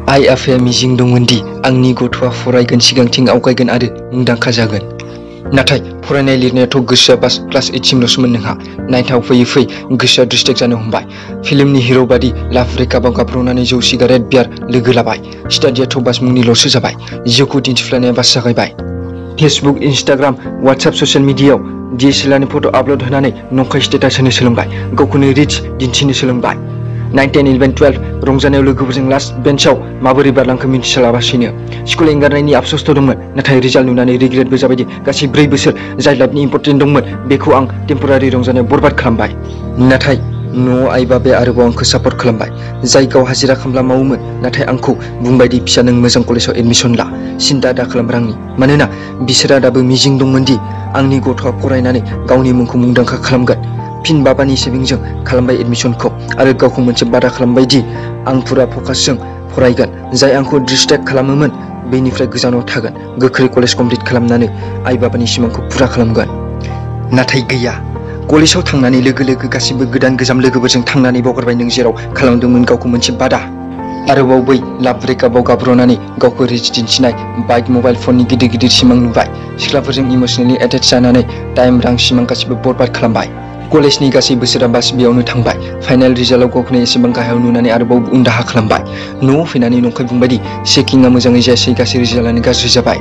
आइ आफाया मिजिं दंमोन दि आंनि गथ'आ फरायगोन, सिगांथिं आवगायगोन आरो मुंदांखा जागोन। नाथाय फरायनाय लिरनायाथ' गोसोआ बास क्लास 8 सिमल'सोमोन नोंहा। 9आव फैयै फैयै गोसोआ डिस्ट्रेक्ट जानो हमबाय। फिल्मनि हिर' बादि लाभ ब्रेकआपआव गाब्र'नानै जौ सिगारेट बियार लोगो लाबाय। स्टाडियाथ' बास मुंनिल'सो जाबाय। जिउखौ दिन्थिफ्लानाया बास जागायबाय। फेसबुक, इन्स्टाग्राम, वाट्सएप ससियेल मिडियायाव DSLRनि फट' आपल'ड होनानै नंखाय स्टेटास होनो सोलोंबाय। गावखौनो रिच दिन्थिनो सोलोंबाय। 9, 10, 11, 12 रंजानायाव लोगोफोरजों लास्ट बेन्चआव माबोरै बारलांखो मिन्थियालाबासिनो। स्कुल एंगारनायनि आफसोसथ' दंमोन, नाथाय रिजाल्ट नुनानै रिग्रेटबो जाबायदि गासै 4 बोसोर जाय लाइफनि इम्परटेन्ट दंमोन बेखौ आं टेम्परारि रंजानायाव बरबाद खालामबाय। नाथाय न'आव आइ बाबाया आरोबाव आंखौ सापर्ट खालामबाय। जाय गाव हाजिरा खामला मावोमोन, नाथाय आंखौ बुंबाय दि फिसा नों मोजां कलेजाव एडमिसन ला, सिन्था दाखालाम रांनि। मानोना बिसोरहा दाबो मिजिं दंमोन दि आंनि गथ'आ फरायनानै गावनि मुंखौ मुंदांखा खालामगोन। फिन बाबानि सेभिंजों खालामबाय एडमिसनखौ आरो गावखौ मोनसे बादा खालामबाय दि आं फुरा फकासजों फरायगोन। जाय आंखौ डिस्ट्रेक्ट खालामोमोन बेनिफ्राय गोजानाव थागोन। गोख्रै कलेज कमप्लिट खालामनानै आइ बाबानि सिमांखौ फुरा खालामगोन। नाथाय गैया। कलेजाव थांनानै लोगो गासिबो गोदान गोजाम लोगोफोरजों थांनानै बावगारबाय नों जेराव खालामदोंमोन गावखौ मोनसे बादा। आरोबाव बै लाभ ब्रेकआपआव गाब्र'नानै गावखौ रिच दिन्थिनाय, बाइक, मबाइल फननि गिदिर सिमां नुबाय। सिख्लाफोरजों इमोसनेलि एटेच जानानै टाइम, रां, सिमां गासिबो बरबाद खालामबाय। कलेजनि गासै बोसोरा बास बेयावनो थांबाय। फाइनाल रिजाल्टआव गावखौनो एसेबां गाहायाव नुनानै आरोबाव उनदाहा खालामबाय। न'आव फैनानै नंखाय बुंबाय दि चेकिंआ मोजाङै जायासै, गासै रिजाल्टआनो गाज्रि जाबाय।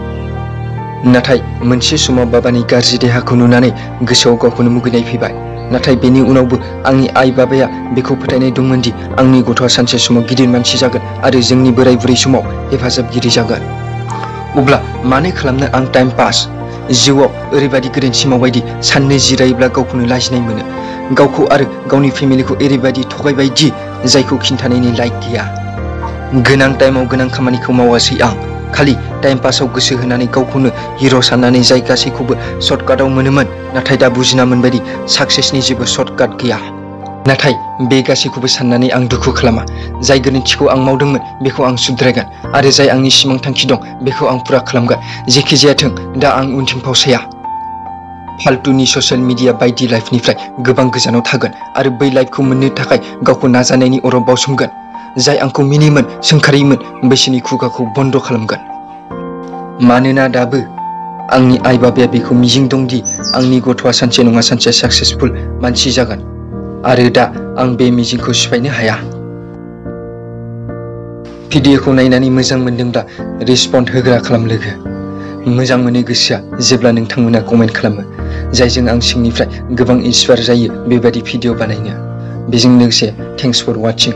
नाथाय मोनसे समाव बाबानि गाज्रि देहाखौ नुनानै गोसोआव गावखौनो मुगैनाय फैबाय। नाथाय बेनि उनावबो आंनि आइ बाबाया बेखौ फोथायनाय दंमोन दि आंनि गथ'आ सानसे समाव गिदिर मानसि जागोन आरो जोंनि बोराय बुरै समाव हेफाजाबगिरि जागोन। अब्ला मानो खालामनो आं टाइम पास? जिउआव ओरैबादि गोरोन्थि मावबायदि साननो जिरायोब्ला गावखौनो लाजिनाय मोनो। गावखौ आरो गावनि फेमिलिखौ ओरैबादि थगायबाय दि जायखौ खिन्थानायनि लाइक गैया। गोनां टाइमाव गोनां खामानिखौ मावासै आं। खालि टाइम पासआव गोसो होनानै गावखौनो हिर' साननानै जाय गासैखौबो सर्टकाटआव मोनोमोन। नाथाय दा बुजिना मोनबायदि साक्सेसनि जेबो सर्टकाट गैया। नाथाय बे गासैखौबो साननानै आं दुखु खालामा। जाय गोरोन्थिखौ आं मावदोंमोन बेखौ आं सुद्रायगोन आरो जाय आंनि सिमां थांखि दं बेखौ आं फुरा खालामगोन। जेखि जायाथों दा आं उनथिं फावसाया। फाल्तुनि ससियेल मिडिया बायदि लाइफनिफ्राय गोबां गोजानाव थागोन आरो बै लाइफखौ मोननो थाखाय गावखौ नाजानायनि अराव बावसोमगोन। जाय आंखौ मिनियोमोन, सोंखारियोमोन बैसोरनि खुगाखौ बन्द खालामगोन। मानोना दाबो आंनि आइ बाबाया बेखौ मिजिं दंदि आंनि गथ'आ सानसे नङा सानसे साक्सेसफुल मानसि जागोन आरो दा आं बे मिजिंखौ सिफायनो हाया। भिडिअखौ नायनानै मोजां मोनदोंब्ला रेसपन्ड होग्रा खालाम लोगो। मोजां मोनो गोसोआ जेब्ला नोंथांमोना कमेन्ट खालामो, जायजों आं सिंनिफ्राय गोबां इन्सपायार जायो बेबादि भिडिअ बानायनो। बेजों लोगोसे थेंक्स फर वाचिं।